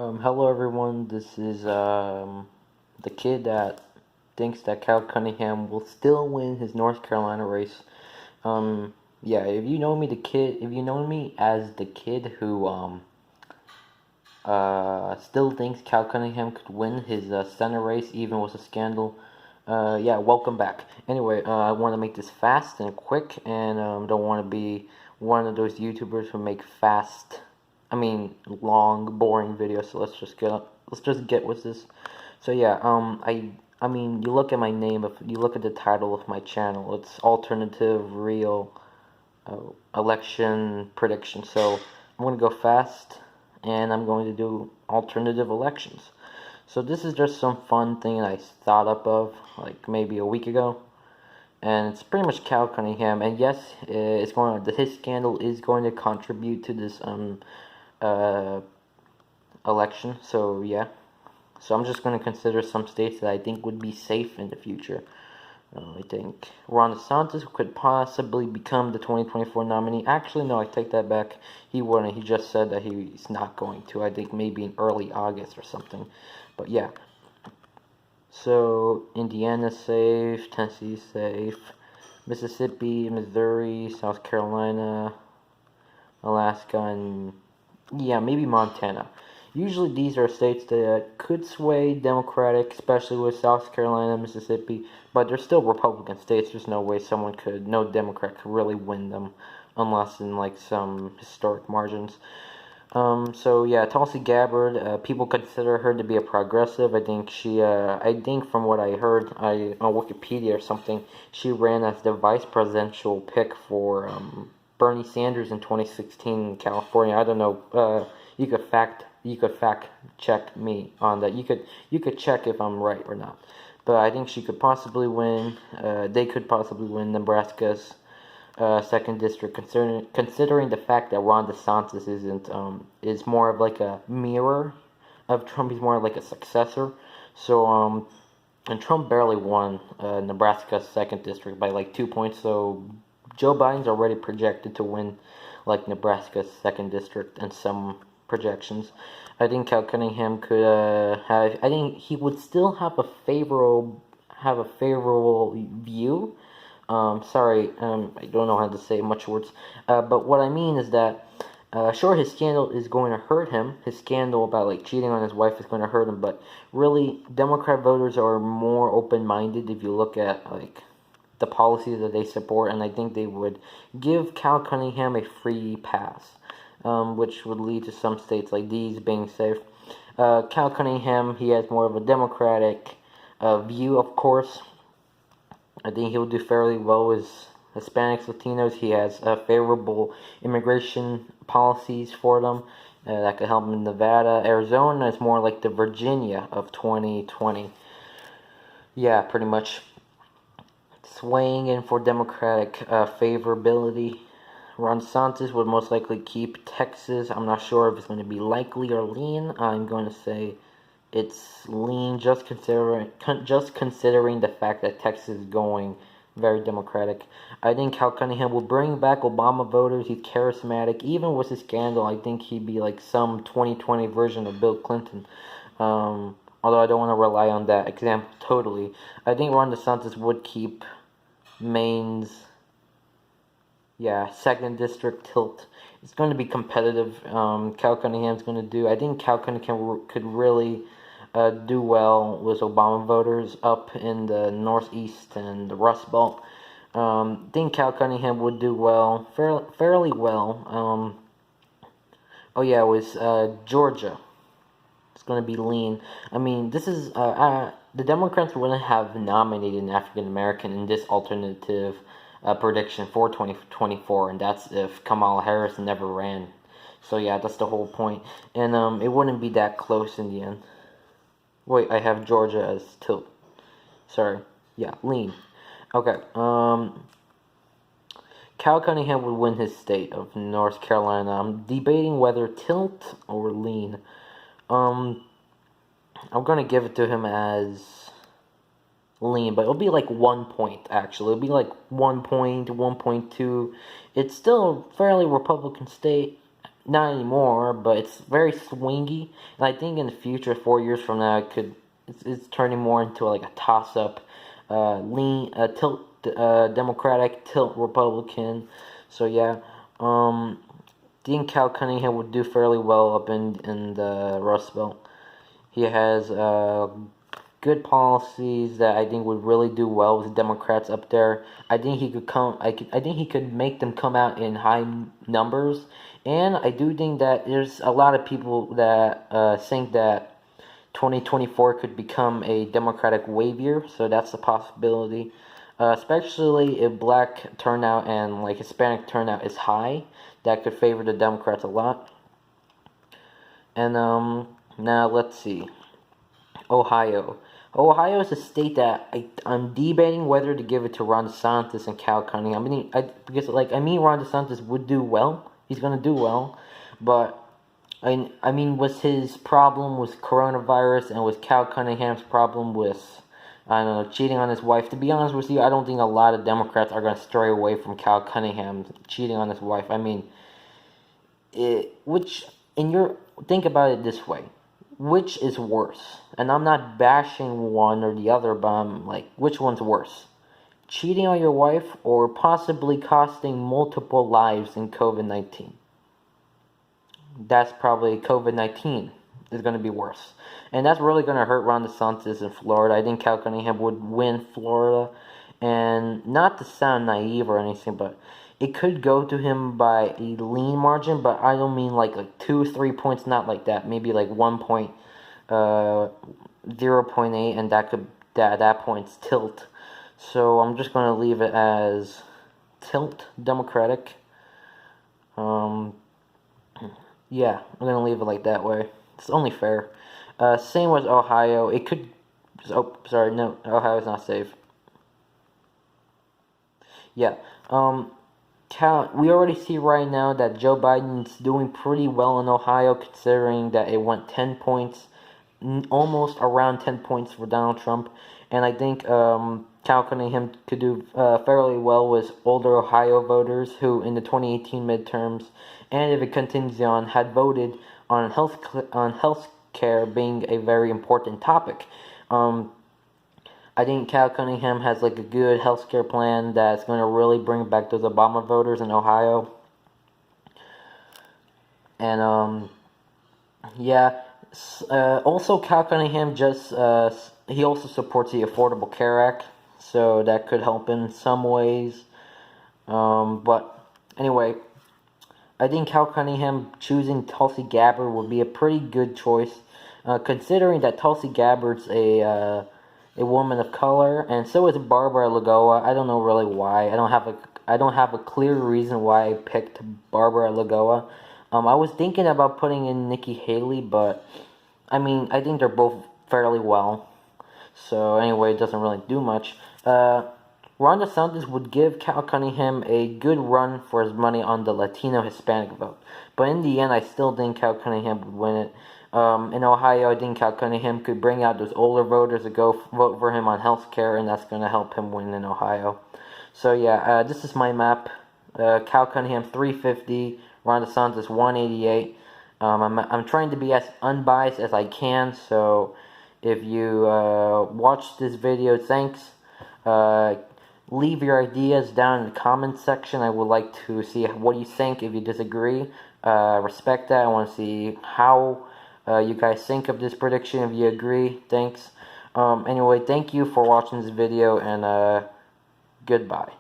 Hello everyone, this is the kid that thinks that Cal Cunningham will still win his North Carolina race. Yeah, if you know me as the kid who still thinks Cal Cunningham could win his Senate race even with a scandal, yeah, welcome back. Anyway, I want to make this fast and quick, and don't want to be one of those YouTubers who make long, boring videos. So let's just get with this. So yeah, I mean, you look at my name, if you look at the title of my channel, it's alternative real election prediction. So I'm gonna go fast, and I'm going to do alternative elections. So this is just some fun thing I thought up of like maybe a week ago, and it's pretty much Cal Cunningham. And yes, his scandal is going to contribute to this uh, election. So yeah, so I'm just going to consider some states that I think would be safe in the future. I think Ron DeSantis could possibly become the 2024 nominee. Actually, no, I take that back. He wouldn't. He just said that he's not going to. I think maybe in early August or something. But yeah. So Indiana's safe, Tennessee's safe, Mississippi, Missouri, South Carolina, Alaska, and yeah, maybe Montana. Usually these are states that could sway Democratic, especially with South Carolina, Mississippi, but they're still Republican states. There's no Democrat could really win them unless in like some historic margins. So yeah, Tulsi Gabbard, people consider her to be a progressive. I think from what I heard, on Wikipedia or something, she ran as the vice presidential pick for Bernie Sanders in 2016 in California. I don't know. You could fact check me on that. You could check if I'm right or not. But I think she could possibly win. They could possibly win Nebraska's second district, considering the fact that Ron DeSantis is more of like a mirror of Trump. He's more like a successor. So and Trump barely won Nebraska's second district by like 2 points. So Joe Biden's already projected to win like Nebraska's second district in some projections. I think Cal Cunningham could have. I think he would still have a favorable view. I don't know how to say much words. But what I mean is that, sure, his scandal is going to hurt him. His scandal about like cheating on his wife is going to hurt him. But really, Democrat voters are more open-minded if you look at like the policies that they support, and I think they would give Cal Cunningham a free pass, which would lead to some states like these being safe. Cal Cunningham, he has more of a Democratic view, of course. I think he'll do fairly well with Hispanics, Latinos. He has favorable immigration policies for them that could help him in Nevada. Arizona is more like the Virginia of 2020. Yeah, pretty much swaying in for Democratic favorability. Ron DeSantis would most likely keep Texas. I'm not sure if it's going to be likely or lean. I'm going to say it's lean, just considering the fact that Texas is going very Democratic. I think Cal Cunningham will bring back Obama voters. He's charismatic. Even with his scandal, I think he'd be like some 2020 version of Bill Clinton. Although I don't want to rely on that example totally. I think Ron DeSantis would keep Maine's second district tilt. It's going to be competitive. Cal Cunningham's going to do. I think Cal Cunningham could really do well with Obama voters up in the Northeast and the Rust Belt. Think Cal Cunningham would do well, fairly well. With Georgia, it's going to be lean. I mean, this is the Democrats wouldn't have nominated an African American in this alternative prediction for 2024, and that's if Kamala Harris never ran. So yeah, that's the whole point, and it wouldn't be that close in the end. Wait, I have Georgia as tilt. Sorry. Yeah, lean. Okay. Cal Cunningham would win his state of North Carolina. I'm debating whether tilt or lean. I'm gonna give it to him as lean, but it'll be like 1 point actually. It'll be like 1 point, 1.2. It's still a fairly Republican state. not anymore, but it's very swingy. And I think in the future, 4 years from now, it's turning more into like a toss-up, tilt Democratic, tilt Republican. So yeah, think Cal Cunningham would do fairly well up in the Rust Belt. He has good policies that I think would really do well with the Democrats up there. I think he could come. I think he could make them come out in high numbers, and I do think that there's a lot of people that think that 2024 could become a Democratic wave year. So that's a possibility, especially if black turnout and like Hispanic turnout is high. That could favor the Democrats a lot. And now let's see. Ohio. Ohio is a state that I'm debating whether to give it to Ron DeSantis and Cal Cunningham. Because Ron DeSantis would do well. He's gonna do well, but was his problem with coronavirus and was Cal Cunningham's problem with, I don't know, cheating on his wife? To be honest with you, I don't think a lot of Democrats are gonna stray away from Cal Cunningham cheating on his wife. Think about it this way. Which is worse? And I'm not bashing one or the other, but I'm like, which one's worse? Cheating on your wife or possibly costing multiple lives in COVID-19? That's probably COVID-19 is going to be worse. And that's really going to hurt Ron DeSantis in Florida. I think Cal Cunningham would win Florida. And not to sound naive or anything, but it could go to him by a lean margin, but I don't mean like 2-3 points, not like that. Maybe like 0.8, and that could at that point's tilt. So I'm just gonna leave it as tilt Democratic. Yeah, I'm gonna leave it like that way. It's only fair. Same with Ohio. It could. Oh, sorry, no, Ohio's not safe. Yeah. We already see right now that Joe Biden's doing pretty well in Ohio, considering that it went 10 points, almost around 10 points for Donald Trump. And I think Cal Cunningham could do fairly well with older Ohio voters who, in the 2018 midterms, and if it continues on, had voted on health care being a very important topic. I think Cal Cunningham has like a good healthcare plan that's going to really bring back those Obama voters in Ohio. And yeah, also Cal Cunningham he also supports the Affordable Care Act, so that could help in some ways. But anyway, I think Cal Cunningham choosing Tulsi Gabbard would be a pretty good choice, considering that Tulsi Gabbard's a woman of color, and so is Barbara Lagoa. I don't know really why. I don't have a clear reason why I picked Barbara Lagoa. I was thinking about putting in Nikki Haley, but I think they're both fairly well. So anyway, it doesn't really do much. Ron DeSantis would give Cal Cunningham a good run for his money on the Latino Hispanic vote, but in the end, I still think Cal Cunningham would win it. In Ohio, I think Cal Cunningham could bring out those older voters to go vote for him on health care, and that's going to help him win in Ohio. So yeah, this is my map. Cal Cunningham 350, Ron DeSantis 188. I'm trying to be as unbiased as I can, so if you watched this video, thanks. Leave your ideas down in the comments section. I would like to see what you think. If you disagree, respect that. I want to see how you guys think of this prediction. If you agree, thanks. Anyway, thank you for watching this video, and goodbye.